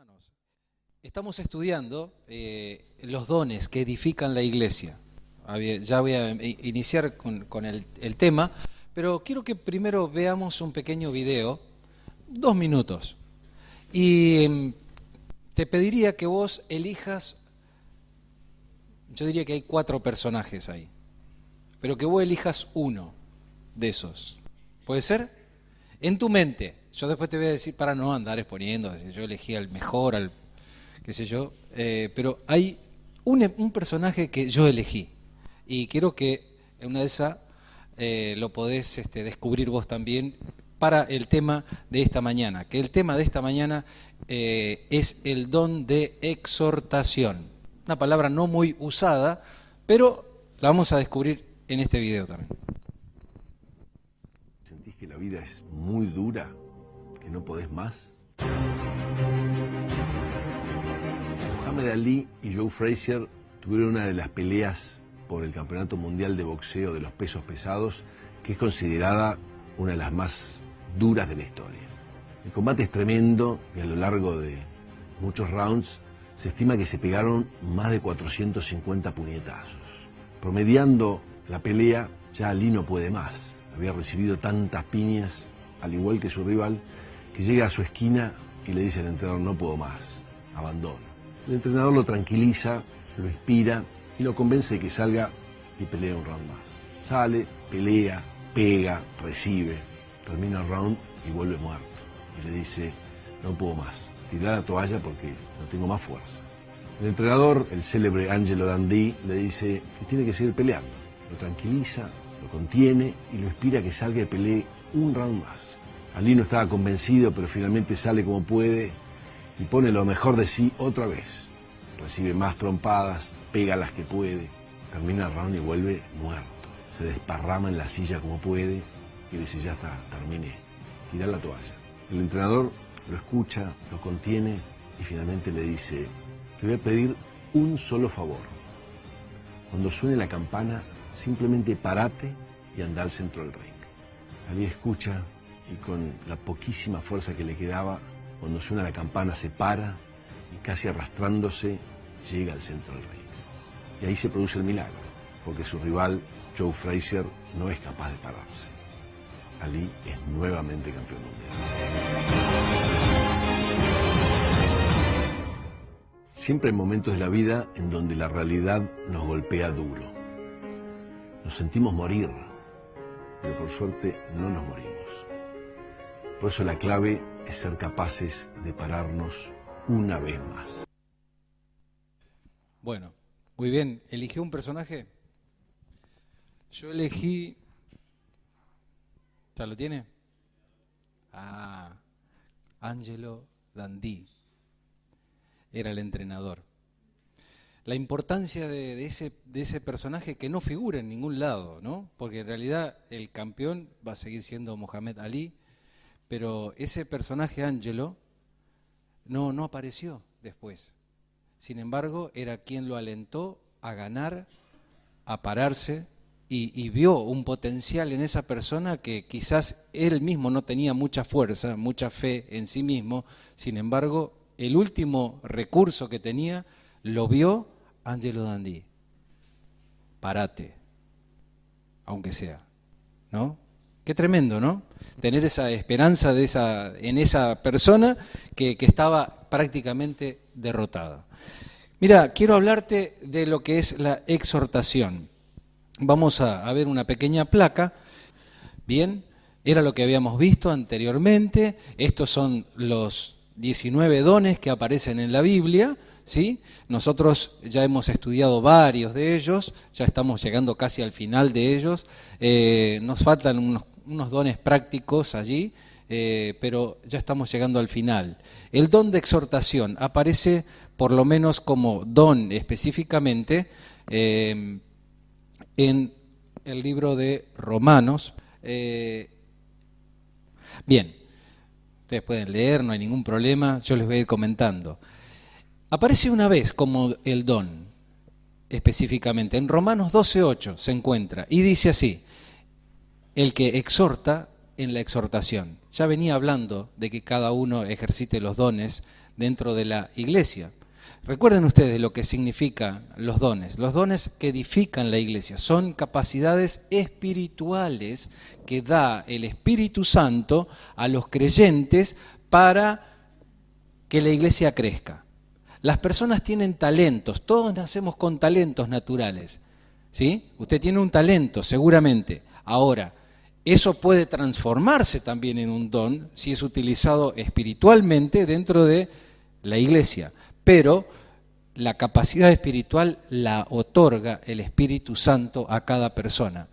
Hermanos, estamos estudiando los dones que edifican la iglesia. Ya voy a iniciar con el tema, pero quiero que primero veamos un pequeño video, 2 minutos. Y te pediría que vos elijas, yo diría que hay 4 personajes ahí, pero que vos elijas uno de esos. ¿Puede ser? En tu mente. Yo después te voy a decir, para no andar exponiendo, yo elegí al mejor, al qué sé yo, pero hay un personaje que yo elegí y quiero que en una de esas lo podés descubrir vos también para el tema de esta mañana, que el tema de esta mañana es el don de exhortación, una palabra no muy usada, pero la vamos a descubrir en este video también. ¿Sentís que la vida es muy dura? ¿Que no podés más? Muhammad Ali y Joe Frazier tuvieron una de las peleas por el Campeonato Mundial de Boxeo de los pesos pesados, que es considerada una de las más duras de la historia. El combate es tremendo y a lo largo de muchos rounds se estima que se pegaron más de 450 puñetazos. Promediando la pelea, ya Ali no puede más. Había recibido tantas piñas, al igual que su rival, que llega a su esquina y le dice al entrenador: no puedo más, abandono. El entrenador lo tranquiliza, lo inspira y lo convence de que salga y pelee un round más. Sale, pelea, pega, recibe, termina el round y vuelve muerto. Y le dice: no puedo más, tirá la toalla porque no tengo más fuerzas. El entrenador, el célebre Angelo Dundee, le dice que tiene que seguir peleando. Lo tranquiliza, lo contiene y lo inspira a que salga y pelee un round más. Ali no estaba convencido, pero finalmente sale como puede y pone lo mejor de sí otra vez. Recibe más trompadas, pega las que puede, termina el round y vuelve muerto. Se desparrama en la silla como puede y dice: ya está, terminé, tirá la toalla. El entrenador lo escucha, lo contiene y finalmente le dice: te voy a pedir un solo favor. Cuando suene la campana, simplemente parate y anda al centro del ring. Ali escucha y con la poquísima fuerza que le quedaba, cuando suena la campana se para y casi arrastrándose llega al centro del ring. Y ahí se produce el milagro, porque su rival, Joe Frazier, no es capaz de pararse. Ali es nuevamente campeón mundial. Siempre hay momentos de la vida en donde la realidad nos golpea duro. Nos sentimos morir, pero por suerte no nos morimos. Por eso la clave es ser capaces de pararnos una vez más. Bueno, muy bien. ¿Eligió un personaje? Yo elegí... ¿Ya lo tiene? Angelo Dundee. Era el entrenador. La importancia de ese personaje que no figura en ningún lado, ¿no? Porque en realidad el campeón va a seguir siendo Muhammad Ali, pero ese personaje Angelo no apareció después. Sin embargo, era quien lo alentó a ganar, a pararse y vio un potencial en esa persona que quizás él mismo no tenía mucha fuerza, mucha fe en sí mismo. Sin embargo, el último recurso que tenía lo vio Angelo Dundee. Parate, aunque sea, ¿no? Qué tremendo, ¿no? Tener esa esperanza en esa persona que estaba prácticamente derrotada. Mira, quiero hablarte de lo que es la exhortación. Vamos a ver una pequeña placa. Bien, era lo que habíamos visto anteriormente. Estos son los 19 dones que aparecen en la Biblia, ¿sí? Nosotros ya hemos estudiado varios de ellos, ya estamos llegando casi al final de ellos. Nos faltan unos dones prácticos allí, pero ya estamos llegando al final. El don de exhortación aparece por lo menos como don específicamente en el libro de Romanos. Bien, ustedes pueden leer, no hay ningún problema, yo les voy a ir comentando. Aparece una vez como el don, específicamente, en Romanos 12:8 se encuentra, y dice así: el que exhorta en la exhortación. Ya venía hablando de que cada uno ejercite los dones dentro de la iglesia. Recuerden ustedes lo que significan los dones. Los dones que edifican la iglesia son capacidades espirituales que da el Espíritu Santo a los creyentes para que la iglesia crezca. Las personas tienen talentos, todos nacemos con talentos naturales, ¿sí? Usted tiene un talento, seguramente. Ahora, eso puede transformarse también en un don si es utilizado espiritualmente dentro de la iglesia. Pero la capacidad espiritual la otorga el Espíritu Santo a cada persona.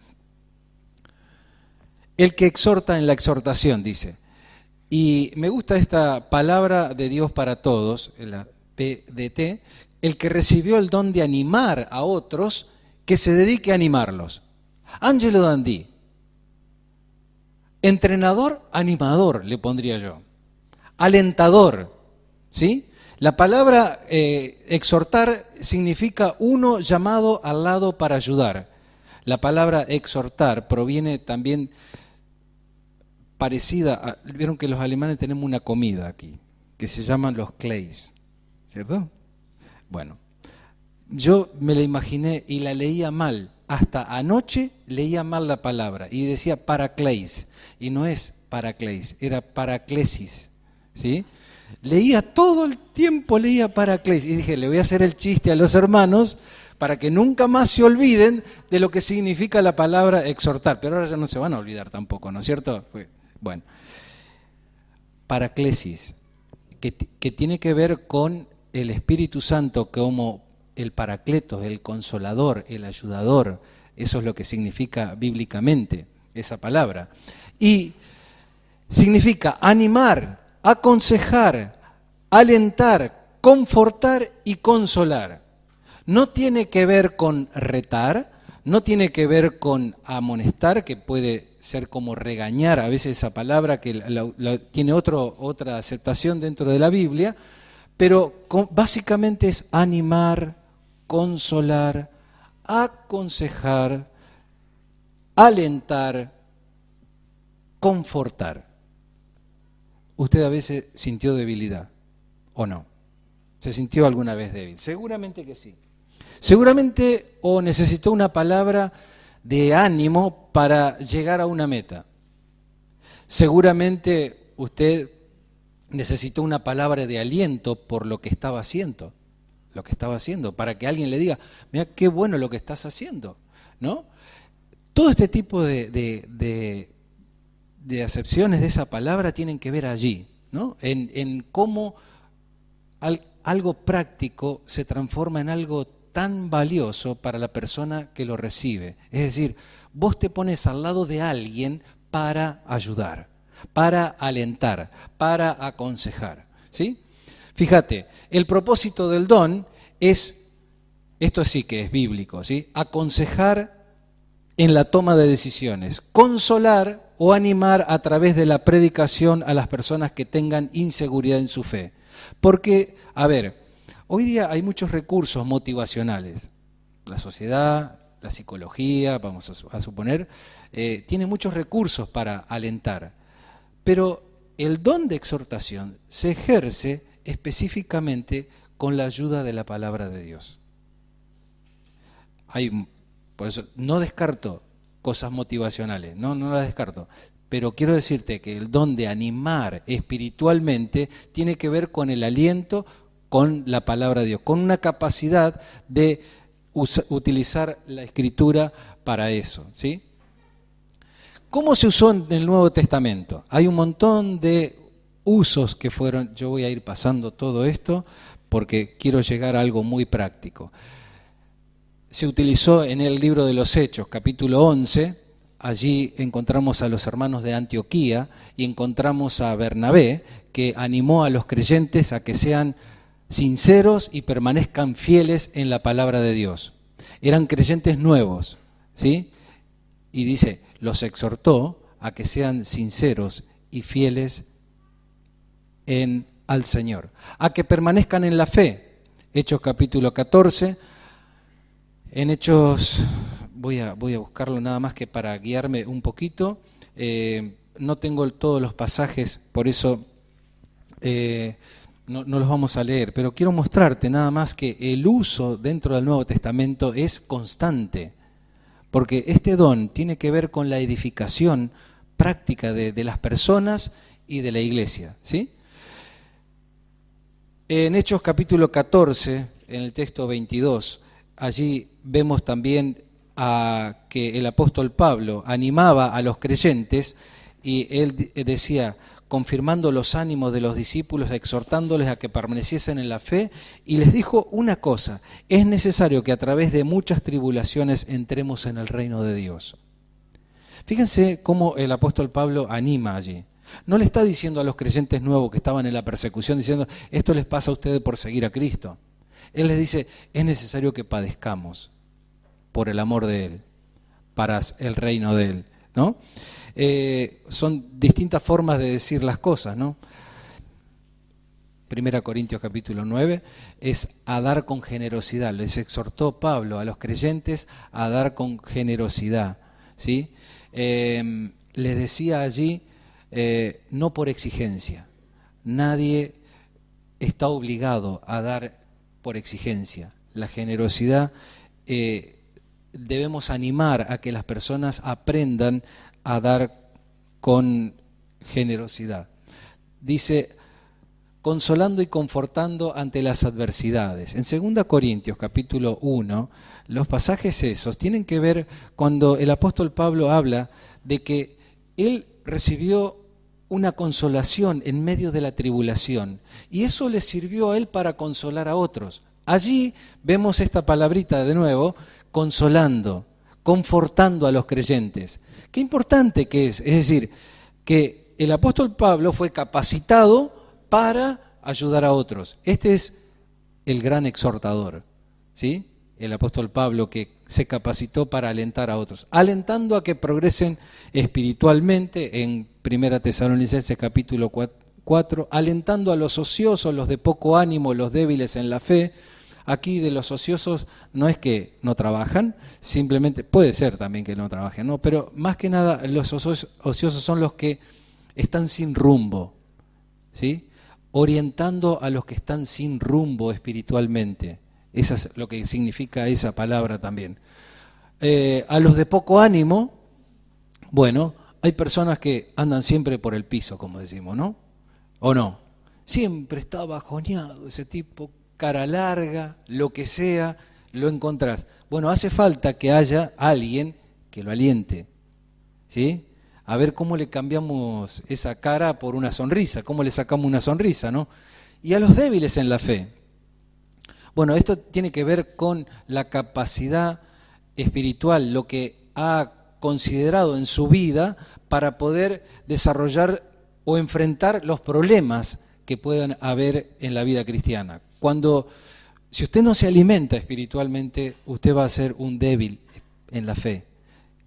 El que exhorta en la exhortación, dice. Y me gusta esta palabra de Dios para todos, la PDT, el que recibió el don de animar a otros, que se dedique a animarlos. Angelo Dandí, entrenador, animador, le pondría yo. Alentador, ¿sí? La palabra exhortar significa uno llamado al lado para ayudar. La palabra exhortar proviene también parecida, vieron que los alemanes tenemos una comida aquí, que se llaman los Kleis, ¿cierto? Bueno, yo me la imaginé y la leía mal. Hasta anoche leía mal la palabra y decía Paracleis, y no es Paracleis, era Paraclesis, ¿sí? Leía todo el tiempo, leía Paracleis, y dije, le voy a hacer el chiste a los hermanos para que nunca más se olviden de lo que significa la palabra exhortar, pero ahora ya no se van a olvidar tampoco, ¿no es cierto? Bueno, Paraclesis, que tiene que ver con el Espíritu Santo como el Paracletos, el Consolador, el Ayudador. Eso es lo que significa bíblicamente esa palabra. Y significa animar, aconsejar, alentar, confortar y consolar. No tiene que ver con retar, no tiene que ver con amonestar, que puede ser como regañar, a veces esa palabra que tiene otra aceptación dentro de la Biblia, pero básicamente es animar, consolar, aconsejar, alentar, confortar. ¿Usted a veces sintió debilidad o no? ¿Se sintió alguna vez débil? Seguramente que sí. Seguramente o necesitó una palabra de ánimo para llegar a una meta. Seguramente usted necesitó una palabra de aliento por lo que estaba haciendo, para que alguien le diga, mira qué bueno lo que estás haciendo, ¿no? Todo este tipo de acepciones de esa palabra tienen que ver allí, ¿no? En cómo algo práctico se transforma en algo tan valioso para la persona que lo recibe. Es decir, vos te pones al lado de alguien para ayudar, para alentar, para aconsejar, ¿sí? Fíjate, el propósito del don es, esto sí que es bíblico, ¿sí? Aconsejar en la toma de decisiones, consolar o animar a través de la predicación a las personas que tengan inseguridad en su fe. Porque, a ver, hoy día hay muchos recursos motivacionales. La sociedad, la psicología, vamos a suponer, tiene muchos recursos para alentar. Pero el don de exhortación se ejerce específicamente con la ayuda de la palabra de Dios. Por eso no descarto cosas motivacionales, no las descarto. Pero quiero decirte que el don de animar espiritualmente tiene que ver con el aliento, con la palabra de Dios, con una capacidad de utilizar la Escritura para eso, ¿sí? ¿Cómo se usó en el Nuevo Testamento? Hay un montón de usos que fueron, yo voy a ir pasando todo esto porque quiero llegar a algo muy práctico. Se utilizó en el libro de los Hechos, capítulo 11, allí encontramos a los hermanos de Antioquía y encontramos a Bernabé, que animó a los creyentes a que sean sinceros y permanezcan fieles en la palabra de Dios. Eran creyentes nuevos, ¿sí? Y dice, los exhortó a que sean sinceros y fieles al Señor, a que permanezcan en la fe. Hechos capítulo 14, en Hechos, voy a buscarlo nada más que para guiarme un poquito, no tengo todos los pasajes, por eso no los vamos a leer, pero quiero mostrarte nada más que el uso dentro del Nuevo Testamento es constante, porque este don tiene que ver con la edificación práctica de las personas y de la iglesia, ¿sí? En Hechos capítulo 14, en el texto 22, allí vemos también a que el apóstol Pablo animaba a los creyentes y él decía, confirmando los ánimos de los discípulos, exhortándoles a que permaneciesen en la fe, y les dijo una cosa: es necesario que a través de muchas tribulaciones entremos en el reino de Dios. Fíjense cómo el apóstol Pablo anima allí. No le está diciendo a los creyentes nuevos que estaban en la persecución, diciendo, esto les pasa a ustedes por seguir a Cristo. Él les dice, es necesario que padezcamos por el amor de Él, para el reino de Él, ¿no? Son distintas formas de decir las cosas, ¿no? 1 Corintios capítulo 9 es a dar con generosidad. Les exhortó Pablo a los creyentes a dar con generosidad, ¿sí? Les decía allí, no por exigencia. Nadie está obligado a dar por exigencia. La generosidad, debemos animar a que las personas aprendan a dar con generosidad. Dice, consolando y confortando ante las adversidades. En 2 Corintios capítulo 1, los pasajes esos tienen que ver cuando el apóstol Pablo habla de que él recibió una consolación en medio de la tribulación y eso le sirvió a él para consolar a otros. Allí vemos esta palabrita de nuevo, consolando, confortando a los creyentes. Qué importante que es decir, que el apóstol Pablo fue capacitado para ayudar a otros. Este es el gran exhortador, ¿sí? El apóstol Pablo que se capacitó para alentar a otros, alentando a que progresen espiritualmente en 1 Tesalonicenses capítulo 4, alentando a los ociosos, los de poco ánimo, los débiles en la fe. Aquí de los ociosos no es que no trabajan, simplemente puede ser también que no trabajen, ¿no? Pero más que nada los ociosos son los que están sin rumbo, ¿sí? Orientando a los que están sin rumbo espiritualmente. Eso es lo que significa esa palabra también. A los de poco ánimo, bueno, hay personas que andan siempre por el piso, como decimos, ¿no? ¿O no? Siempre está bajoneado ese tipo, cara larga, lo que sea, lo encontrás. Bueno, hace falta que haya alguien que lo aliente, ¿sí? A ver cómo le cambiamos esa cara por una sonrisa, cómo le sacamos una sonrisa, ¿no? Y a los débiles en la fe. Bueno, esto tiene que ver con la capacidad espiritual, lo que ha considerado en su vida para poder desarrollar o enfrentar los problemas que puedan haber en la vida cristiana. Si usted no se alimenta espiritualmente, usted va a ser un débil en la fe.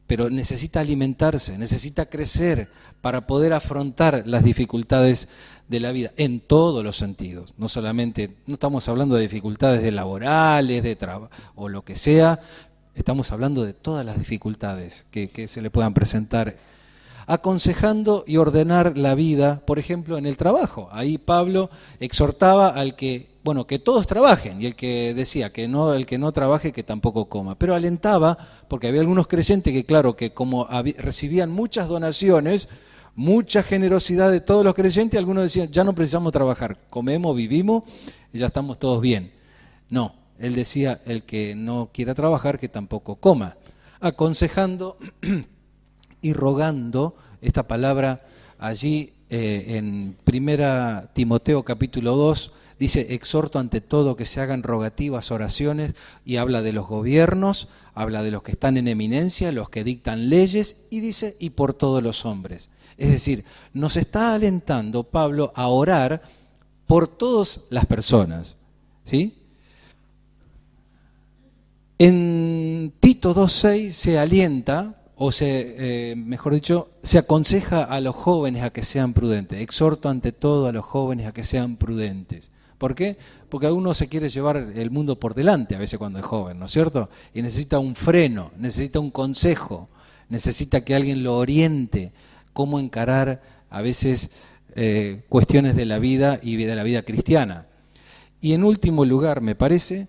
Pero necesita alimentarse, necesita crecer para poder afrontar las dificultades de la vida, en todos los sentidos. No solamente, no estamos hablando de dificultades de laborales, de trabajo o lo que sea, estamos hablando de todas las dificultades que se le puedan presentar. Aconsejando y ordenar la vida, por ejemplo, en el trabajo. Ahí Pablo exhortaba al que, bueno, que todos trabajen, y el que decía que no, el que no trabaje, que tampoco coma. Pero alentaba, porque había algunos creyentes que, claro, que como recibían muchas donaciones, mucha generosidad de todos los creyentes, algunos decían, ya no precisamos trabajar, comemos, vivimos, y ya estamos todos bien. No, él decía, el que no quiera trabajar, que tampoco coma. Aconsejando y rogando, esta palabra allí en 1 Timoteo capítulo 2, dice, exhorto ante todo que se hagan rogativas, oraciones, y habla de los gobiernos, habla de los que están en eminencia, los que dictan leyes, y dice, y por todos los hombres. Es decir, nos está alentando Pablo a orar por todas las personas, ¿sí? En Tito 2:6 se alienta, o mejor dicho, se aconseja a los jóvenes a que sean prudentes. Exhorto ante todo a los jóvenes a que sean prudentes. ¿Por qué? Porque uno se quiere llevar el mundo por delante a veces cuando es joven, ¿no es cierto? Y necesita un freno, necesita un consejo, necesita que alguien lo oriente, cómo encarar a veces cuestiones de la vida y de la vida cristiana. Y en último lugar, me parece,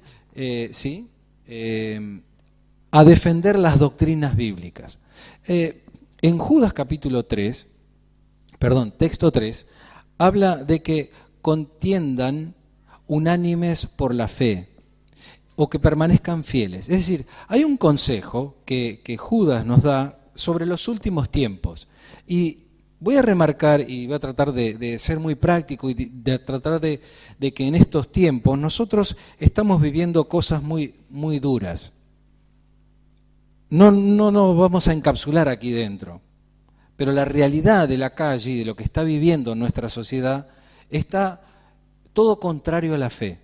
a defender las doctrinas bíblicas. En Judas capítulo 3, texto 3, habla de que contiendan unánimes por la fe o que permanezcan fieles. Es decir, hay un consejo que Judas nos da sobre los últimos tiempos. Y voy a remarcar y voy a tratar de ser muy práctico y de tratar de que en estos tiempos nosotros estamos viviendo cosas muy, muy duras. No nos vamos a encapsular aquí dentro, pero la realidad de la calle y de lo que está viviendo nuestra sociedad está todo contrario a la fe.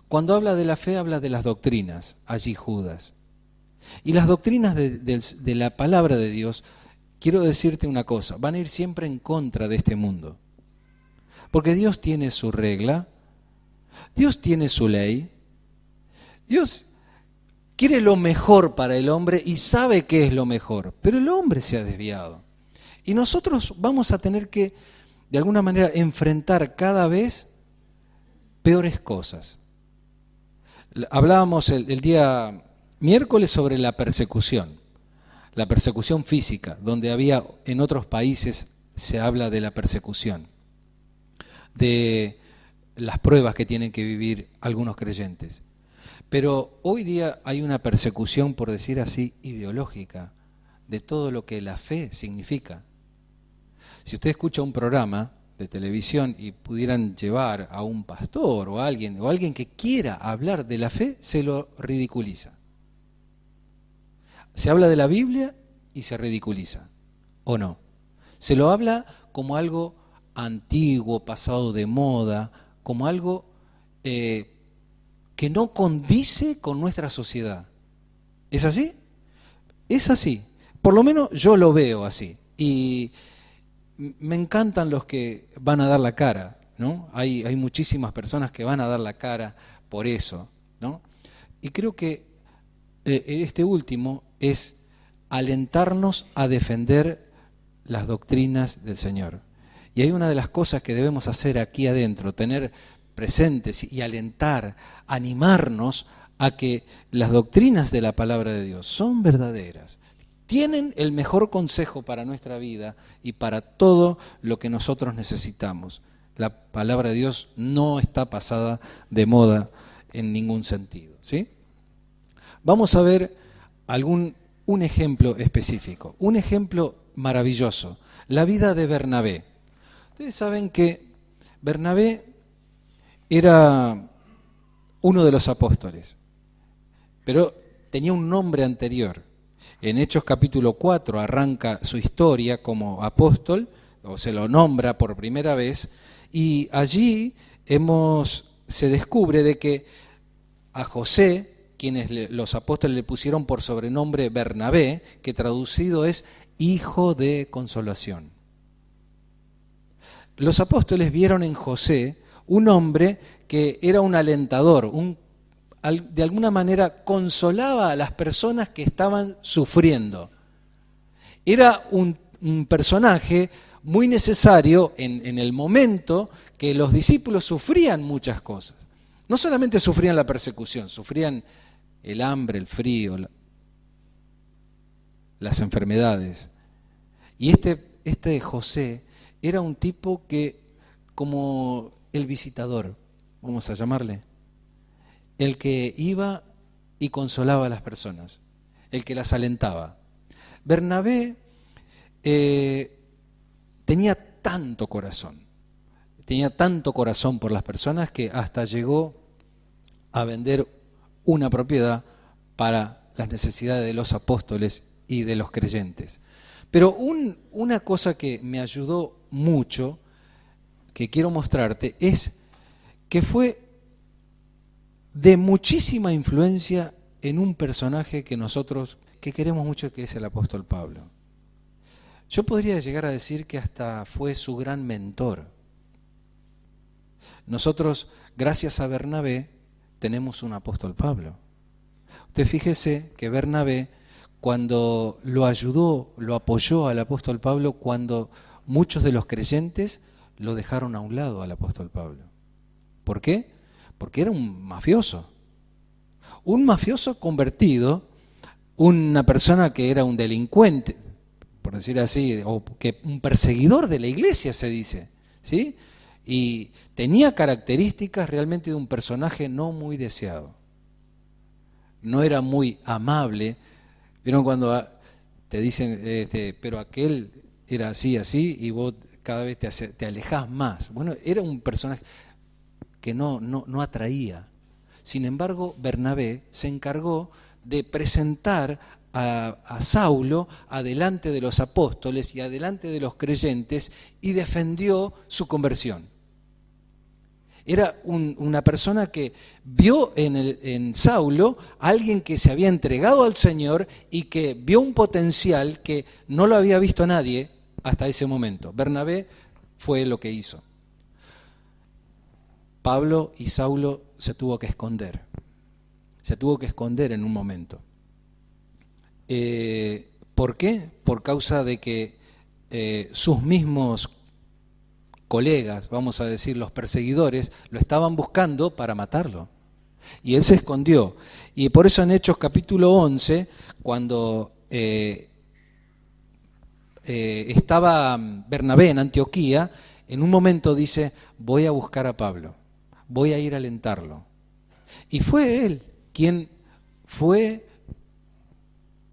Cuando habla de la fe, habla de las doctrinas, allí Judas. Y las doctrinas de la palabra de Dios, quiero decirte una cosa, van a ir siempre en contra de este mundo. Porque Dios tiene su regla, Dios tiene su ley, Dios quiere lo mejor para el hombre y sabe qué es lo mejor, pero el hombre se ha desviado. Y nosotros vamos a tener que, de alguna manera, enfrentar cada vez peores cosas. Hablábamos el día miércoles sobre la persecución física, donde había en otros países se habla de la persecución, de las pruebas que tienen que vivir algunos creyentes. Pero hoy día hay una persecución, por decir así, ideológica, de todo lo que la fe significa. Si usted escucha un programa de televisión y pudieran llevar a un pastor o a alguien que quiera hablar de la fe, se lo ridiculiza. Se habla de la Biblia y se ridiculiza, ¿o no? Se lo habla como algo antiguo, pasado de moda, como algo que no condice con nuestra sociedad. ¿Es así? Es así. Por lo menos yo lo veo así. Y me encantan los que van a dar la cara, ¿no? Hay muchísimas personas que van a dar la cara por eso, ¿no? Y creo que este último es alentarnos a defender las doctrinas del Señor. Y hay una de las cosas que debemos hacer aquí adentro, tener presentes y alentar, animarnos a que las doctrinas de la palabra de Dios son verdaderas. Tienen el mejor consejo para nuestra vida y para todo lo que nosotros necesitamos. La palabra de Dios no está pasada de moda en ningún sentido, ¿sí? Vamos a ver un ejemplo específico, un ejemplo maravilloso, la vida de Bernabé. Ustedes saben que Bernabé era uno de los apóstoles, pero tenía un nombre anterior. En Hechos capítulo 4 arranca su historia como apóstol, o se lo nombra por primera vez, y allí se descubre de que a José, quienes los apóstoles le pusieron por sobrenombre Bernabé, que traducido es hijo de consolación. Los apóstoles vieron en José un hombre que era un alentador, de alguna manera consolaba a las personas que estaban sufriendo. Era un personaje muy necesario en el momento que los discípulos sufrían muchas cosas. No solamente sufrían la persecución, sufrían el hambre, el frío, las enfermedades. Y este José era un tipo que, como el visitador, vamos a llamarle, el que iba y consolaba a las personas, el que las alentaba. Bernabé tenía tanto corazón por las personas que hasta llegó a vender una propiedad para las necesidades de los apóstoles y de los creyentes. Pero una cosa que me ayudó mucho, que quiero mostrarte, es que fue de muchísima influencia en un personaje que queremos mucho, que es el apóstol Pablo. Yo podría llegar a decir que hasta fue su gran mentor. Nosotros, gracias a Bernabé, tenemos un apóstol Pablo. Usted fíjese que Bernabé, cuando lo ayudó, lo apoyó al apóstol Pablo, cuando muchos de los creyentes lo dejaron a un lado al apóstol Pablo. ¿Por qué? Porque era un mafioso. Un mafioso convertido, una persona que era un delincuente, por decir así, o que un perseguidor de la iglesia se dice, ¿sí? Y tenía características realmente de un personaje no muy deseado. No era muy amable. ¿Vieron cuando te dicen, pero aquel era así, así, y vos cada vez te alejás más? Bueno, era un personaje que no atraía. Sin embargo, Bernabé se encargó de presentar a Saulo adelante de los apóstoles y adelante de los creyentes y defendió su conversión. Era una persona que vio en Saulo a alguien que se había entregado al Señor y que vio un potencial que no lo había visto nadie hasta ese momento. Bernabé fue lo que hizo. Pablo y Saulo se tuvo que esconder. Se tuvo que esconder en un momento. ¿Por qué? Por causa de que sus mismos colegas, vamos a decir, los perseguidores, lo estaban buscando para matarlo. Y él se escondió. Y por eso en Hechos capítulo 11, cuando estaba Bernabé en Antioquía, en un momento dice, voy a buscar a Pablo, voy a ir a alentarlo. Y fue él quien fue,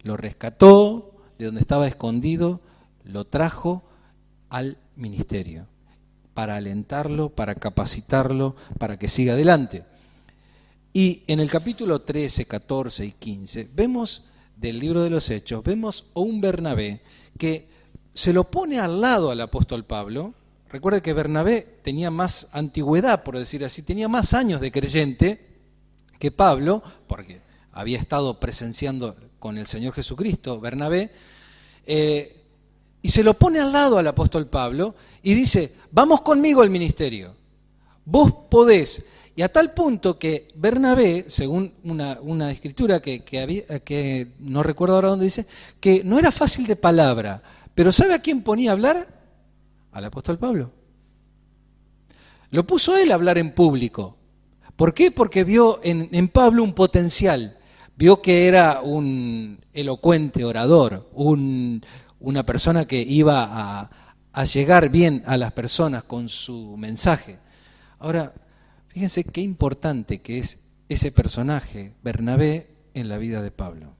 lo rescató de donde estaba escondido, lo trajo al ministerio, para alentarlo, para capacitarlo, para que siga adelante. Y en el capítulo 13, 14 y 15, vemos del libro de los Hechos, vemos a un Bernabé que se lo pone al lado al apóstol Pablo. Recuerde que Bernabé tenía más antigüedad, por decir así, tenía más años de creyente que Pablo, porque había estado presenciando con el Señor Jesucristo, Bernabé, y se lo pone al lado al apóstol Pablo y dice, vamos conmigo al ministerio, vos podés. Y a tal punto que Bernabé, según una escritura que no recuerdo ahora dónde dice, que no era fácil de palabra, pero ¿sabe a quién ponía a hablar? Al apóstol Pablo. Lo puso él a hablar en público. ¿Por qué? Porque vio en Pablo un potencial, vio que era un elocuente orador, una persona que iba a llegar bien a las personas con su mensaje. Ahora, fíjense qué importante que es ese personaje, Bernabé, en la vida de Pablo.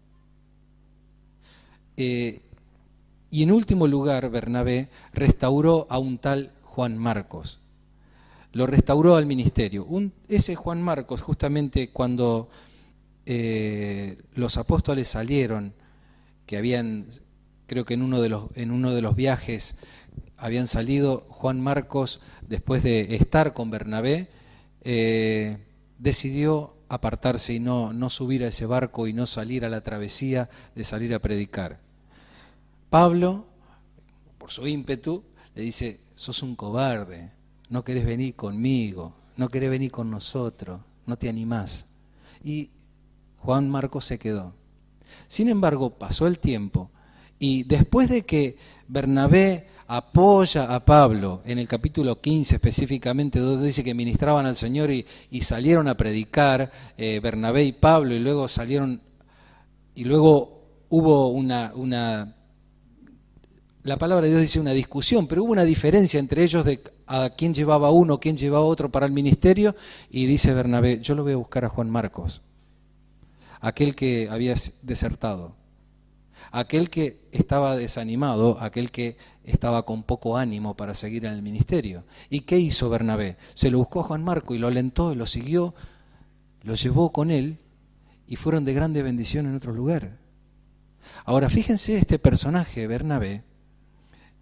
Y en último lugar, Bernabé restauró a un tal Juan Marcos. Lo restauró al ministerio. Ese Juan Marcos, justamente cuando los apóstoles salieron, que habían, creo que en uno de los viajes habían salido, Juan Marcos, después de estar con Bernabé, decidió apartarse y no subir a ese barco y no salir a la travesía de salir a predicar. Pablo, por su ímpetu, le dice, sos un cobarde, no querés venir conmigo, no querés venir con nosotros, no te animás. Y Juan Marcos se quedó. Sin embargo, pasó el tiempo y después de que Bernabé apoya a Pablo, en el capítulo 15 específicamente, donde dice que ministraban al Señor y salieron a predicar, Bernabé y Pablo, y luego hubo la palabra de Dios dice una discusión, pero hubo una diferencia entre ellos de a quién llevaba uno, quién llevaba otro para el ministerio, y dice Bernabé, yo lo voy a buscar a Juan Marcos, aquel que había desertado, aquel que estaba desanimado, aquel que estaba con poco ánimo para seguir en el ministerio. ¿Y qué hizo Bernabé? Se lo buscó a Juan Marcos y lo alentó, y lo siguió, lo llevó con él y fueron de grande bendición en otro lugar. Ahora fíjense este personaje, Bernabé,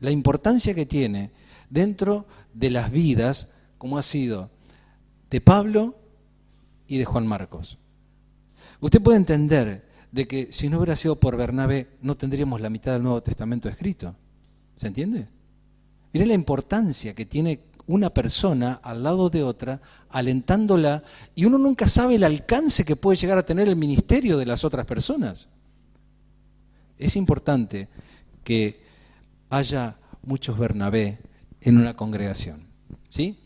la importancia que tiene dentro de las vidas, como ha sido de Pablo y de Juan Marcos. Usted puede entender de que si no hubiera sido por Bernabé, no tendríamos la mitad del Nuevo Testamento escrito. ¿Se entiende? Mire la importancia que tiene una persona al lado de otra, alentándola, y uno nunca sabe el alcance que puede llegar a tener el ministerio de las otras personas. Es importante que haya muchos Bernabé en una congregación. ¿Sí?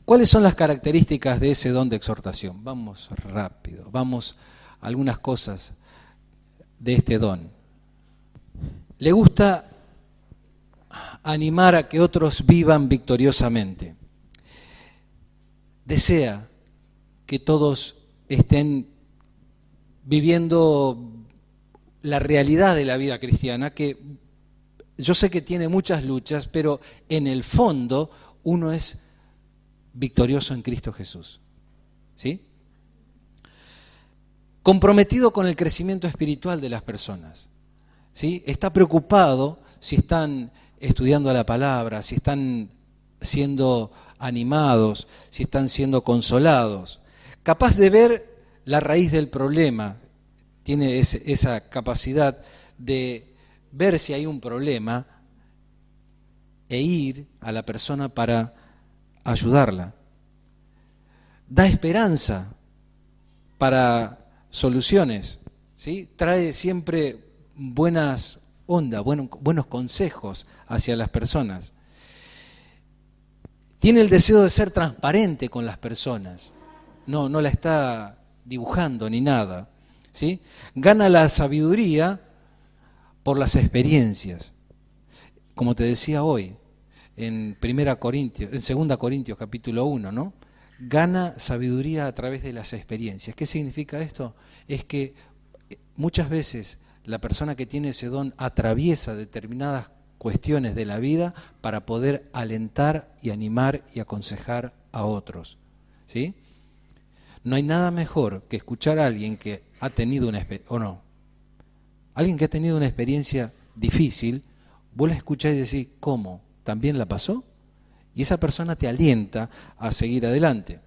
¿Cuáles son las características de ese don de exhortación? Vamos rápido, vamos a algunas cosas de este don. Le gusta animar a que otros vivan victoriosamente. Desea que todos estén viviendo la realidad de la vida cristiana, que yo sé que tiene muchas luchas, pero en el fondo uno es victorioso en Cristo Jesús. ¿Sí? Comprometido con el crecimiento espiritual de las personas. ¿Sí? Está preocupado si están estudiando la palabra, si están siendo animados, si están siendo consolados. Capaz de ver la raíz del problema, tiene esa capacidad de ver si hay un problema e ir a la persona para ayudarla. Da esperanza para soluciones, ¿sí? Trae siempre buenas ondas, buenos consejos hacia las personas. Tiene el deseo de ser transparente con las personas, no la está dibujando ni nada, ¿sí? Gana la sabiduría por las experiencias. Como te decía hoy, en 2 Corintios capítulo 1, ¿no? Gana sabiduría a través de las experiencias. ¿Qué significa esto? Es que muchas veces la persona que tiene ese don atraviesa determinadas cuestiones de la vida para poder alentar y animar y aconsejar a otros, ¿sí? No hay nada mejor que escuchar a alguien que ha tenido una experiencia, o no, alguien que ha tenido una experiencia difícil, vos la escuchás y decís, ¿cómo? ¿También la pasó? Y esa persona te alienta a seguir adelante.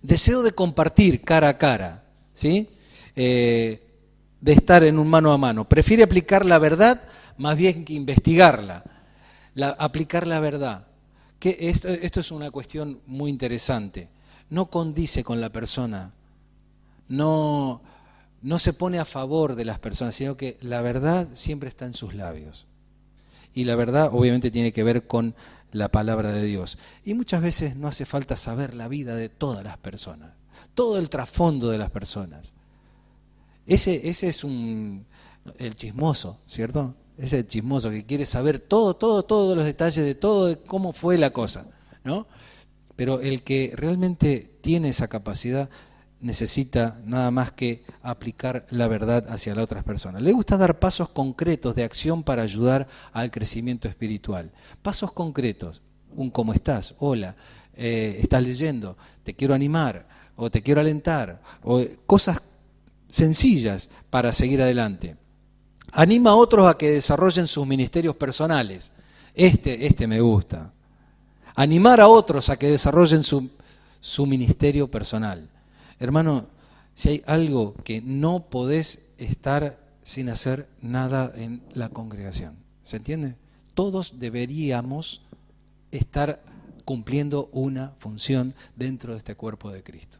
Deseo de compartir cara a cara, ¿sí? De estar en un mano a mano. Prefiere aplicar la verdad más bien que investigarla. Aplicar la verdad. Que esto es una cuestión muy interesante. No condice con la persona. No se pone a favor de las personas, sino que la verdad siempre está en sus labios. Y la verdad obviamente tiene que ver con la palabra de Dios. Y muchas veces no hace falta saber la vida de todas las personas, todo el trasfondo de las personas. Ese es el chismoso, ¿cierto? Ese es el chismoso que quiere saber todos los detalles de todo, de cómo fue la cosa, ¿no? Pero el que realmente tiene esa capacidad necesita nada más que aplicar la verdad hacia las otras personas. Le gusta dar pasos concretos de acción para ayudar al crecimiento espiritual. Pasos concretos, un ¿cómo estás? Hola, ¿estás leyendo? Te quiero animar, o te quiero alentar, o cosas sencillas para seguir adelante. Anima a otros a que desarrollen sus ministerios personales. Este me gusta. Animar a otros a que desarrollen su ministerio personal. Hermano, si hay algo que no podés estar sin hacer nada en la congregación, ¿se entiende? Todos deberíamos estar cumpliendo una función dentro de este cuerpo de Cristo.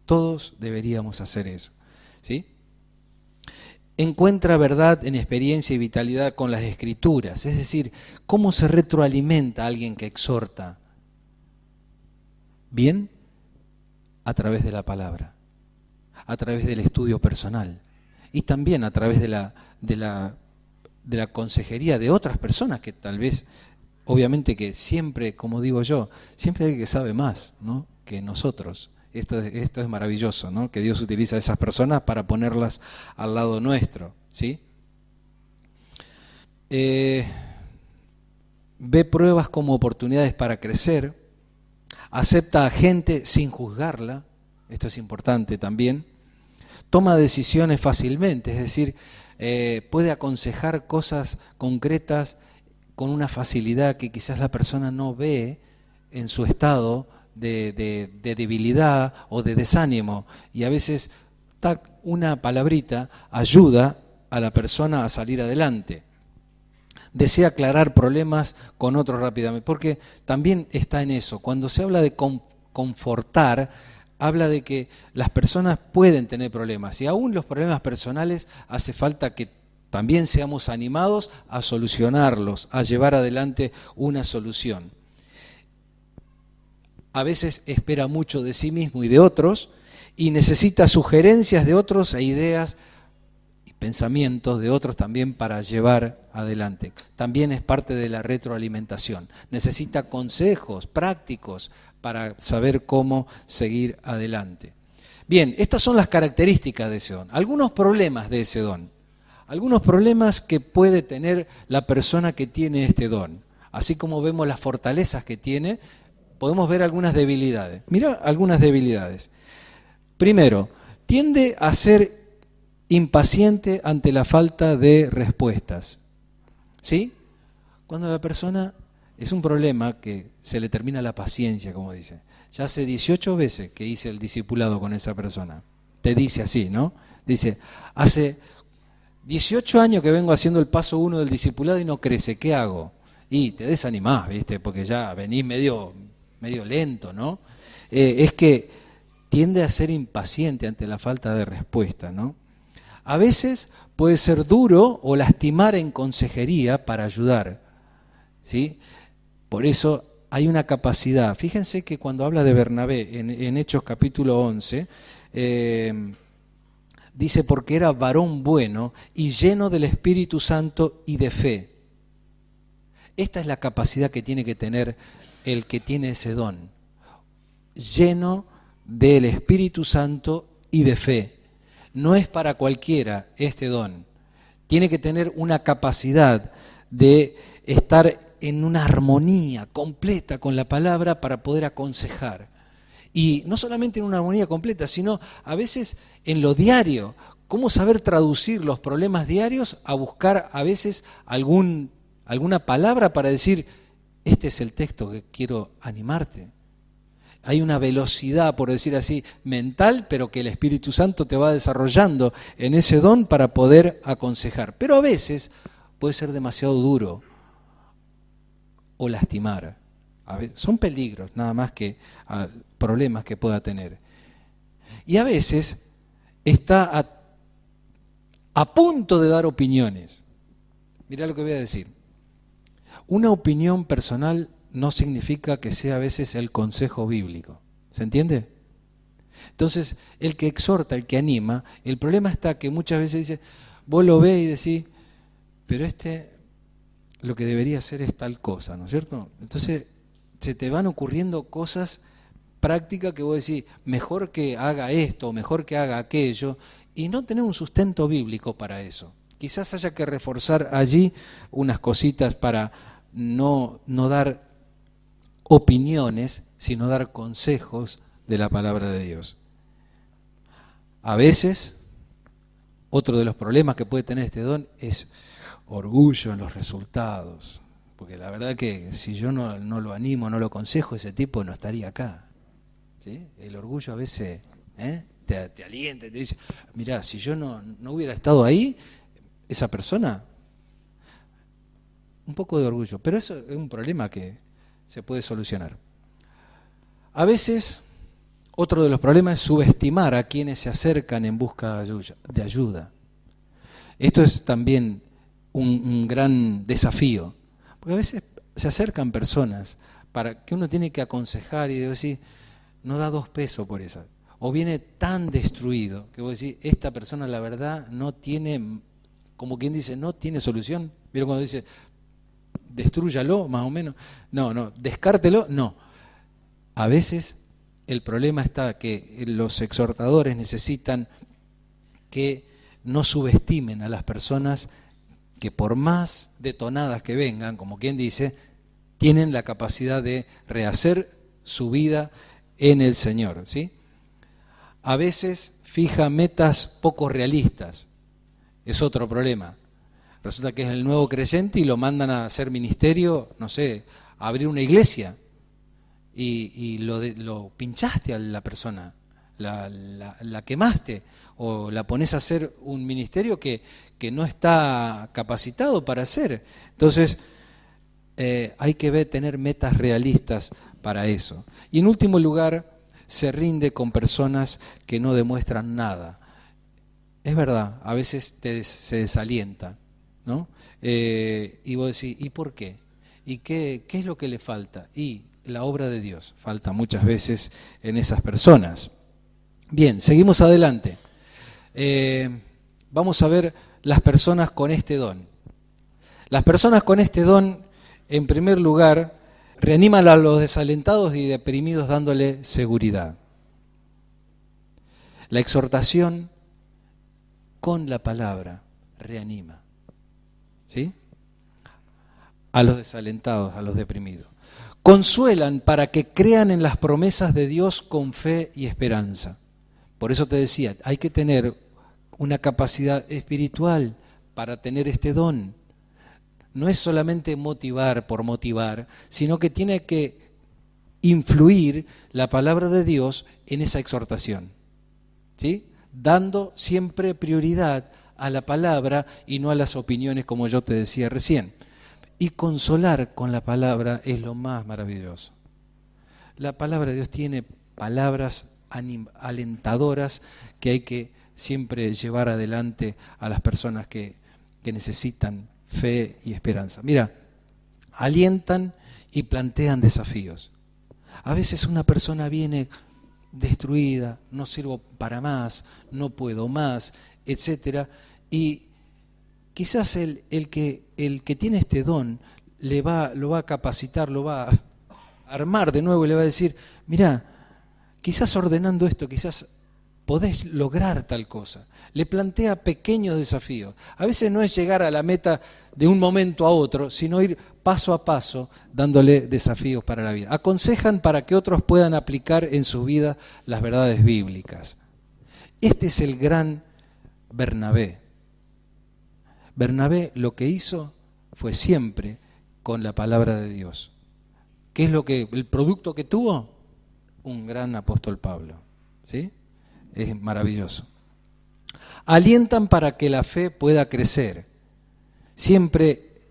Todos deberíamos hacer eso, ¿sí? Encuentra verdad en experiencia y vitalidad con las Escrituras, es decir, ¿cómo se retroalimenta a alguien que exhorta? Bien, a través de la palabra, a través del estudio personal y también a través de la consejería de otras personas que tal vez, obviamente que siempre, como digo yo, siempre hay alguien que sabe más, ¿no?, que nosotros. Esto es maravilloso, ¿no?, que Dios utiliza a esas personas para ponerlas al lado nuestro, ¿sí? Ve pruebas como oportunidades para crecer. Acepta a gente sin juzgarla, esto es importante también. Toma decisiones fácilmente, es decir, puede aconsejar cosas concretas con una facilidad que quizás la persona no ve en su estado de debilidad o de desánimo. Y a veces una palabrita ayuda a la persona a salir adelante. Desea aclarar problemas con otros rápidamente, porque también está en eso. Cuando se habla de confortar, habla de que las personas pueden tener problemas y aún los problemas personales hace falta que también seamos animados a solucionarlos, a llevar adelante una solución. a veces espera mucho de sí mismo y de otros, y necesita sugerencias de otros e ideas y pensamientos de otros también para llevar adelante. También es parte de la retroalimentación. Necesita consejos prácticos para saber cómo seguir adelante. Bien, estas son las características de ese don. Algunos problemas de ese don. Algunos problemas que puede tener la persona que tiene este don. Así como vemos las fortalezas que tiene, podemos ver algunas debilidades. Mira algunas debilidades. Primero, tiende a ser impaciente ante la falta de respuestas. ¿Sí? Cuando la persona, es un problema que se le termina la paciencia, como dice. Ya hace 18 veces que hice el discipulado con esa persona. Te dice así, ¿no? Dice, hace 18 años que vengo haciendo el paso 1 del discipulado y no crece, ¿qué hago? Y te desanimás, ¿viste? Porque ya venís medio lento, ¿no? Es que tiende a ser impaciente ante la falta de respuesta, ¿no? A veces puede ser duro o lastimar en consejería para ayudar, ¿sí? Por eso hay una capacidad. Fíjense que cuando habla de Bernabé en Hechos capítulo 11, dice porque era varón bueno y lleno del Espíritu Santo y de fe. Esta es la capacidad que tiene que tener el que tiene ese don. Lleno del Espíritu Santo y de fe. No es para cualquiera este don. Tiene que tener una capacidad de estar en una armonía completa con la palabra para poder aconsejar. Y no solamente en una armonía completa, sino a veces en lo diario. Cómo saber traducir los problemas diarios a buscar a veces alguna palabra para decir, este es el texto que quiero animarte. Hay una velocidad, por decir así, mental, pero que el Espíritu Santo te va desarrollando en ese don para poder aconsejar. Pero a veces puede ser demasiado duro o lastimar. A veces, son peligros, nada más que problemas que pueda tener. Y a veces está a punto de dar opiniones. Mirá lo que voy a decir. Una opinión personal no significa que sea a veces el consejo bíblico. ¿Se entiende? Entonces, el que exhorta, el que anima, el problema está que muchas veces dice, vos lo ves y decís, pero lo que debería hacer es tal cosa, ¿no es cierto? Entonces, se te van ocurriendo cosas prácticas que vos decís, mejor que haga esto, mejor que haga aquello, y no tenés un sustento bíblico para eso. Quizás haya que reforzar allí unas cositas para no dar opiniones, sino dar consejos de la palabra de Dios. A veces, otro de los problemas que puede tener este don es orgullo en los resultados. Porque la verdad que si yo no lo animo, no lo aconsejo, ese tipo no estaría acá. ¿Sí? El orgullo a veces te alienta, te dice, mirá, si yo no hubiera estado ahí, esa persona, un poco de orgullo. Pero eso es un problema que se puede solucionar. A veces, otro de los problemas es subestimar a quienes se acercan en busca de ayuda. Esto es también un gran desafío, porque a veces se acercan personas para que uno tiene que aconsejar y decir, no da 2 pesos por esa. O viene tan destruido que vos decís, esta persona la verdad no tiene, como quien dice, no tiene solución. ¿Vieron cuando dice, destrúyalo, más o menos? No, descártelo, no. A veces el problema está que los exhortadores necesitan que no subestimen a las personas que por más detonadas que vengan, como quien dice, tienen la capacidad de rehacer su vida en el Señor, ¿sí? A veces fija metas poco realistas, es otro problema. Resulta que es el nuevo creyente y lo mandan a hacer ministerio, no sé, a abrir una iglesia y lo pinchaste a la persona, la quemaste o la pones a hacer un ministerio que no está capacitado para hacer. Entonces, hay que tener metas realistas para eso. Y en último lugar, se rinde con personas que no demuestran nada. Es verdad, a veces se desalienta, ¿no? Y vos decís, ¿y por qué? ¿Y qué es lo que le falta? Y la obra de Dios falta muchas veces en esas personas. Bien, seguimos adelante. Vamos a ver las personas con este don. Las personas con este don, en primer lugar, reaniman a los desalentados y deprimidos dándole seguridad. La exhortación con la palabra reanima, ¿sí? A los desalentados, a los deprimidos. Consuelan para que crean en las promesas de Dios con fe y esperanza. Por eso te decía, hay que tener una capacidad espiritual para tener este don. No es solamente motivar por motivar, sino que tiene que influir la palabra de Dios en esa exhortación, ¿sí? Dando siempre prioridad a la palabra y no a las opiniones, como yo te decía recién. Y consolar con la palabra es lo más maravilloso. La palabra de Dios tiene palabras alentadoras que hay que siempre llevar adelante a las personas que necesitan fe y esperanza. Mira, alientan y plantean desafíos. A veces una persona viene destruida, no sirvo para más, no puedo más, etcétera, y quizás el que tiene este don lo va a capacitar, lo va a armar de nuevo y le va a decir, mirá, quizás ordenando esto, quizás podés lograr tal cosa. Le plantea pequeños desafíos. A veces no es llegar a la meta de un momento a otro, sino ir paso a paso dándole desafíos para la vida. Aconsejan para que otros puedan aplicar en su vida las verdades bíblicas. Este es el gran Bernabé. Bernabé lo que hizo fue siempre con la palabra de Dios. ¿Qué es el producto que tuvo? Un gran apóstol Pablo, ¿sí? Es maravilloso. Alientan para que la fe pueda crecer, siempre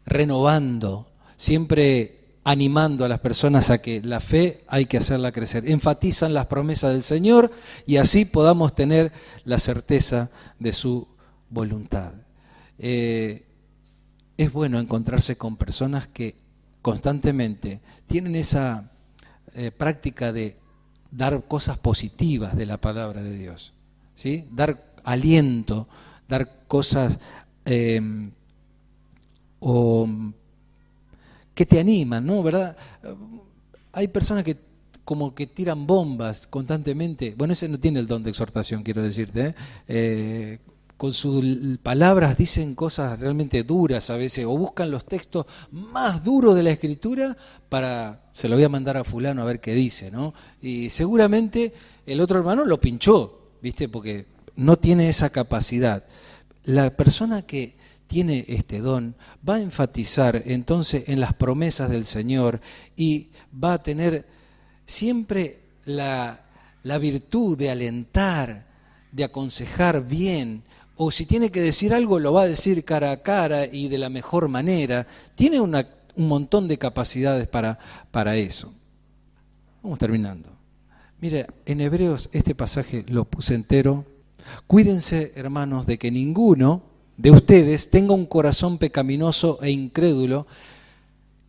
renovando, siempre animando a las personas a que la fe hay que hacerla crecer. Enfatizan las promesas del Señor y así podamos tener la certeza de su voluntad. Es bueno encontrarse con personas que constantemente tienen esa práctica de dar cosas positivas de la palabra de Dios, ¿sí? Dar aliento, dar cosas que te animan, ¿no? ¿Verdad? Hay personas que como que tiran bombas constantemente. Bueno, ese no tiene el don de exhortación, quiero decirte, con sus palabras dicen cosas realmente duras a veces, o buscan los textos más duros de la Escritura se lo voy a mandar a fulano a ver qué dice, ¿no? Y seguramente el otro hermano lo pinchó, ¿viste? Porque no tiene esa capacidad. La persona que tiene este don va a enfatizar entonces en las promesas del Señor y va a tener siempre la virtud de alentar, de aconsejar bien, o si tiene que decir algo lo va a decir cara a cara y de la mejor manera. Tiene un montón de capacidades para eso. Vamos terminando. Mira, en Hebreos este pasaje lo puse entero. Cuídense, hermanos, de que ninguno de ustedes tenga un corazón pecaminoso e incrédulo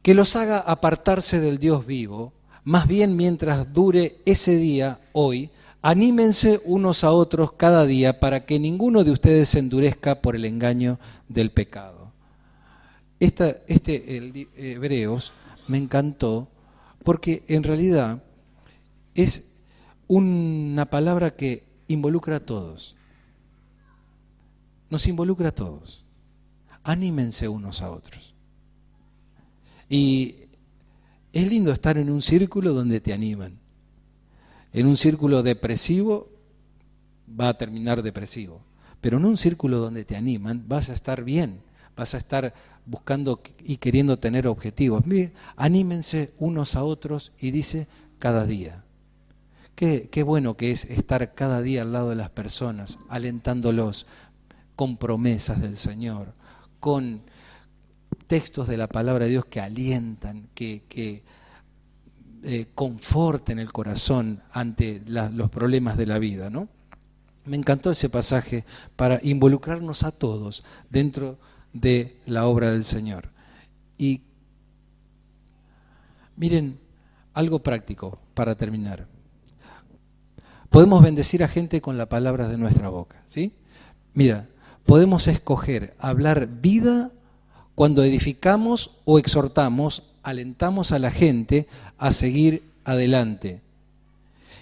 que los haga apartarse del Dios vivo. Más bien, mientras dure ese día, hoy, anímense unos a otros cada día para que ninguno de ustedes se endurezca por el engaño del pecado. El Hebreos me encantó porque en realidad es una palabra que involucra a todos. Nos involucra a todos. Anímense unos a otros. Y es lindo estar en un círculo donde te animan. En un círculo depresivo va a terminar depresivo, pero en un círculo donde te animan vas a estar bien, vas a estar buscando y queriendo tener objetivos. Anímense unos a otros y dice cada día. Qué bueno que es estar cada día al lado de las personas, alentándolos con promesas del Señor, con textos de la palabra de Dios que alientan, que conforten el corazón ante los problemas de la vida, ¿no? Me encantó ese pasaje para involucrarnos a todos dentro de la obra del Señor. Y Miren, algo práctico para terminar. Podemos bendecir a gente con las palabras de nuestra boca, ¿sí? Mira, podemos escoger hablar vida cuando edificamos o exhortamos, alentamos a la gente a seguir adelante.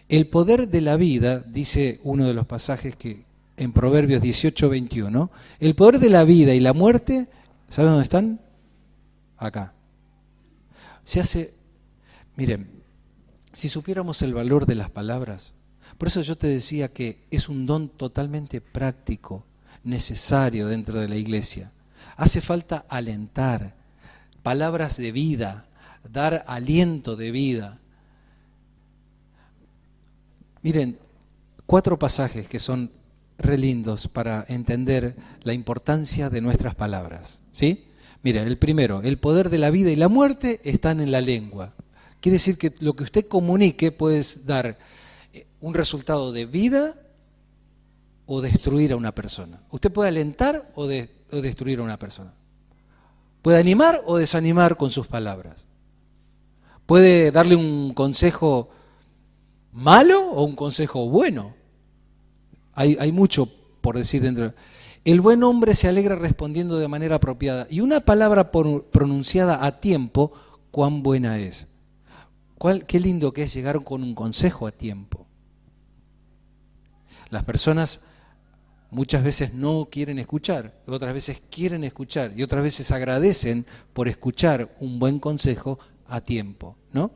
El poder de la vida, dice uno de los pasajes que en Proverbios 18:21, el poder de la vida y la muerte, ¿saben dónde están? Acá. Miren, si supiéramos el valor de las palabras, por eso yo te decía que es un don totalmente práctico, necesario dentro de la iglesia. Hace falta alentar, palabras de vida, dar aliento de vida. Miren, 4 pasajes que son re lindos para entender la importancia de nuestras palabras, ¿sí? Mira, el primero, el poder de la vida y la muerte están en la lengua. Quiere decir que lo que usted comunique puede dar un resultado de vida o destruir a una persona. Usted puede alentar o destruir a una persona. Puede animar o desanimar con sus palabras. Puede darle un consejo malo o un consejo bueno. Hay mucho por decir dentro. El buen hombre se alegra respondiendo de manera apropiada. Y una palabra pronunciada a tiempo, cuán buena es. Qué lindo que es llegar con un consejo a tiempo. Las personas muchas veces no quieren escuchar, otras veces quieren escuchar y otras veces agradecen por escuchar un buen consejo a tiempo, ¿no?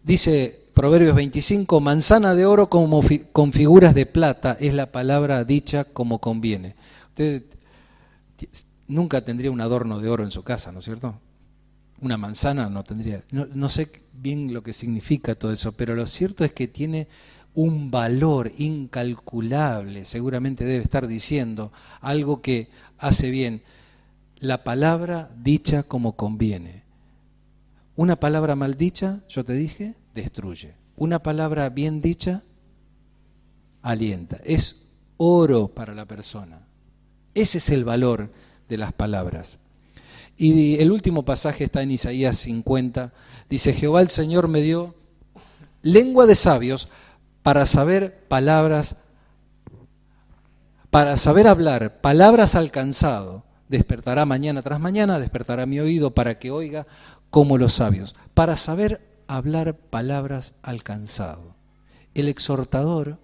Dice Proverbios 25, manzana de oro con figuras de plata es la palabra dicha como conviene. Usted nunca tendría un adorno de oro en su casa, ¿no es cierto? Una manzana no tendría. No sé bien lo que significa todo eso, pero lo cierto es que tiene un valor incalculable. Seguramente debe estar diciendo algo que hace bien. La palabra dicha como conviene. Una palabra mal dicha, yo te dije, destruye. Una palabra bien dicha, alienta. Es oro para la persona. Ese es el valor de las palabras. Y el último pasaje está en Isaías 50. Dice, Jehová el Señor me dio lengua de sabios para saber palabras, para saber hablar palabras al cansado. Despertará mañana tras mañana, despertará mi oído para que oiga como los sabios. Para saber hablar palabras al cansado. El exhortador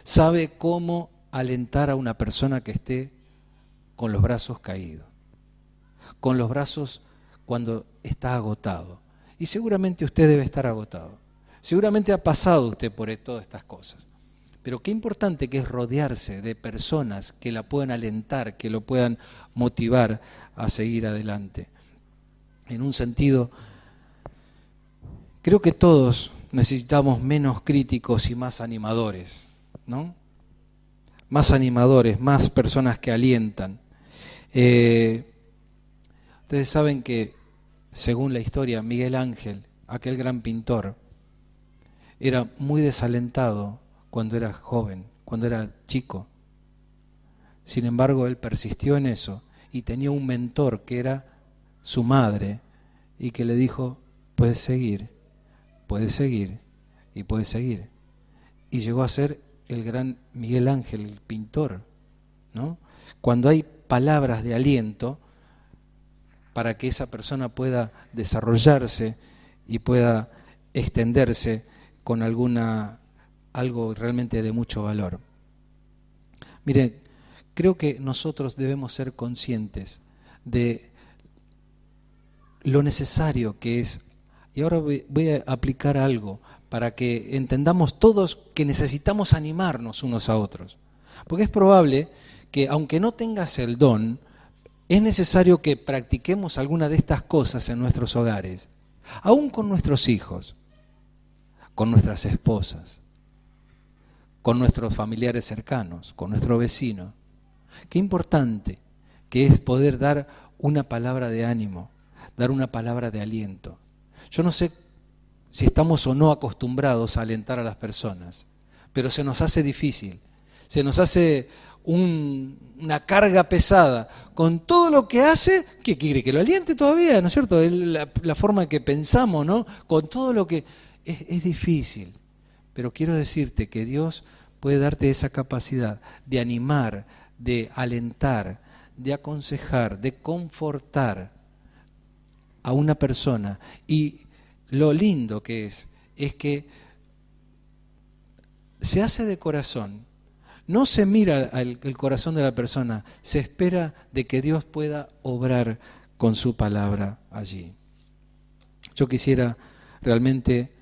sabe cómo alentar a una persona que esté con los brazos caídos, con los brazos cuando está agotado. Y seguramente usted debe estar agotado. Seguramente ha pasado usted por todas estas cosas. Pero qué importante que es rodearse de personas que la puedan alentar, que lo puedan motivar a seguir adelante. En un sentido, creo que todos necesitamos menos críticos y más animadores, ¿no? Más animadores, más personas que alientan. Ustedes saben que, según la historia, Miguel Ángel, aquel gran pintor, era muy desalentado cuando era joven, cuando era chico. Sin embargo, él persistió en eso y tenía un mentor que era su madre y que le dijo, puedes seguir y puedes seguir. Y llegó a ser el gran Miguel Ángel, el pintor, ¿no? Cuando hay palabras de aliento para que esa persona pueda desarrollarse y pueda extenderse con algo realmente de mucho valor. Miren, creo que nosotros debemos ser conscientes de lo necesario que es, y ahora voy a aplicar algo para que entendamos todos que necesitamos animarnos unos a otros. Porque es probable que aunque no tengas el don, es necesario que practiquemos alguna de estas cosas en nuestros hogares, aún con nuestros hijos, con nuestras esposas, con nuestros familiares cercanos, con nuestro vecino. Qué importante que es poder dar una palabra de ánimo, dar una palabra de aliento. Yo no sé si estamos o no acostumbrados a alentar a las personas, pero se nos hace difícil, se nos hace una carga pesada, con todo lo que hace, ¿qué quiere? Que lo aliente todavía, ¿no es cierto? Es la forma en que pensamos, ¿no? Con todo lo que... Es difícil, pero quiero decirte que Dios puede darte esa capacidad de animar, de alentar, de aconsejar, de confortar a una persona. Y lo lindo que es que se hace de corazón. No se mira el corazón de la persona, se espera de que Dios pueda obrar con su palabra allí. Yo quisiera realmente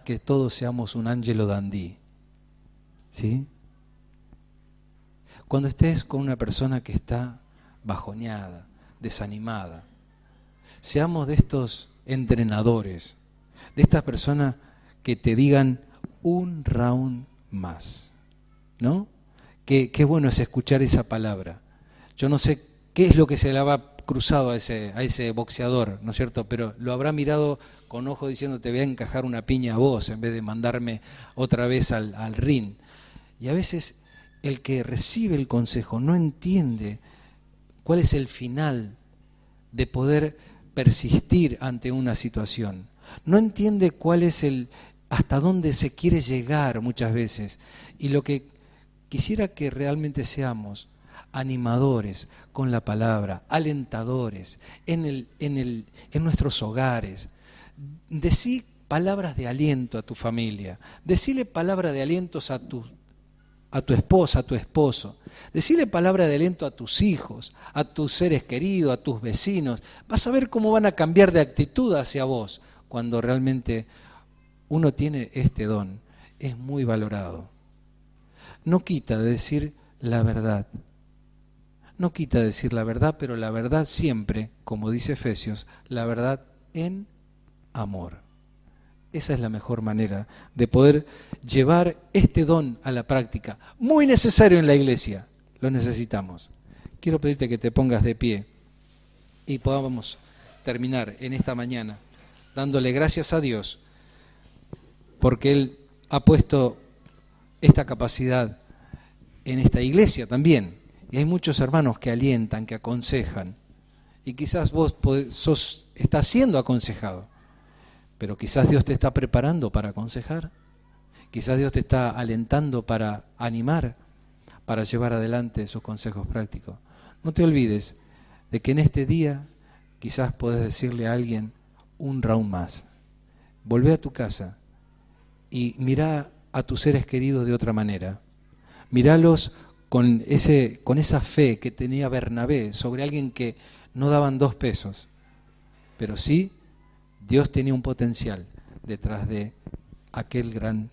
que todos seamos un Angelo Dandì, ¿sí? Cuando estés con una persona que está bajoneada, desanimada, seamos de estos entrenadores, de estas personas que te digan un round más, ¿no? Qué bueno es escuchar esa palabra. Yo no sé qué es lo que se le habrá cruzado a ese boxeador, ¿no es cierto? Pero lo habrá mirado con ojo diciendo te voy a encajar una piña a vos en vez de mandarme otra vez al ring. Y a veces el que recibe el consejo no entiende cuál es el final de poder persistir ante una situación. No entiende cuál es hasta dónde se quiere llegar muchas veces. Y lo que quisiera que realmente seamos animadores con la palabra, alentadores en nuestros hogares. Decí palabras de aliento a tu familia, decile palabras de aliento a tu esposa, a tu esposo, decile palabra de aliento a tus hijos, a tus seres queridos, a tus vecinos. Vas a ver cómo van a cambiar de actitud hacia vos cuando realmente uno tiene este don. Es muy valorado. No quita de decir la verdad. No quita de decir la verdad, pero la verdad siempre, como dice Efesios, la verdad en amor. Esa es la mejor manera de poder llevar este don a la práctica. Muy necesario en la iglesia, lo necesitamos. Quiero pedirte que te pongas de pie y podamos terminar en esta mañana dándole gracias a Dios porque Él ha puesto esta capacidad en esta iglesia también. Y hay muchos hermanos que alientan, que aconsejan. Y quizás vos estás siendo aconsejado. Pero quizás Dios te está preparando para aconsejar. Quizás Dios te está alentando para animar, para llevar adelante sus consejos prácticos. No te olvides de que en este día quizás podés decirle a alguien un round más. Volvé a tu casa y mirá a tus seres queridos de otra manera. Míralos con esa fe que tenía Bernabé sobre alguien que no daban 2 pesos. Pero sí, Dios tenía un potencial detrás de aquel gran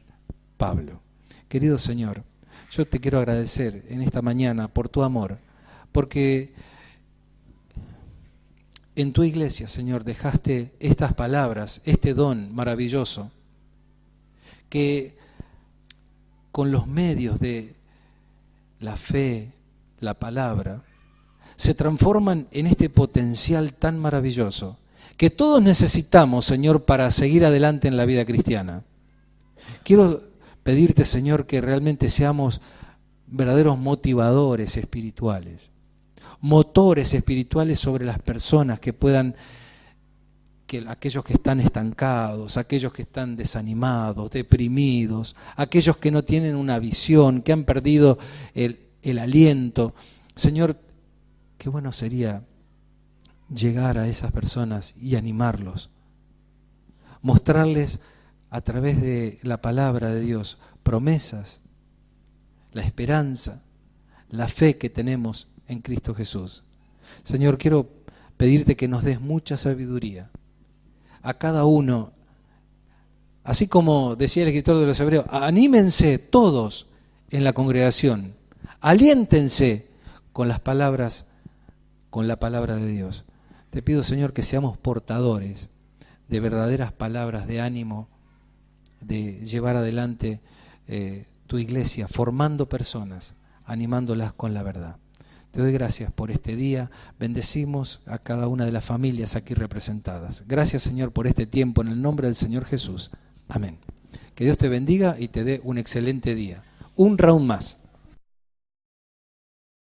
Pablo. Querido Señor, yo te quiero agradecer en esta mañana por tu amor, porque en tu iglesia, Señor, dejaste estas palabras, este don maravilloso, que con los medios de la fe, la palabra, se transforman en este potencial tan maravilloso que todos necesitamos, Señor, para seguir adelante en la vida cristiana. Quiero pedirte, Señor, que realmente seamos verdaderos motivadores espirituales, motores espirituales sobre las personas que puedan, aquellos que están estancados, aquellos que están desanimados, deprimidos, aquellos que no tienen una visión, que han perdido el aliento. Señor, qué bueno sería llegar a esas personas y animarlos, mostrarles a través de la palabra de Dios promesas, la esperanza, la fe que tenemos en Cristo Jesús. Señor, quiero pedirte que nos des mucha sabiduría a cada uno, así como decía el escritor de los Hebreos, anímense todos en la congregación, aliéntense con las palabras, con la palabra de Dios. Te pido, Señor, que seamos portadores de verdaderas palabras de ánimo, de llevar adelante tu iglesia, formando personas, animándolas con la verdad. Te doy gracias por este día, bendecimos a cada una de las familias aquí representadas. Gracias, Señor, por este tiempo, en el nombre del Señor Jesús. Amén. Que Dios te bendiga y te dé un excelente día. Un round más.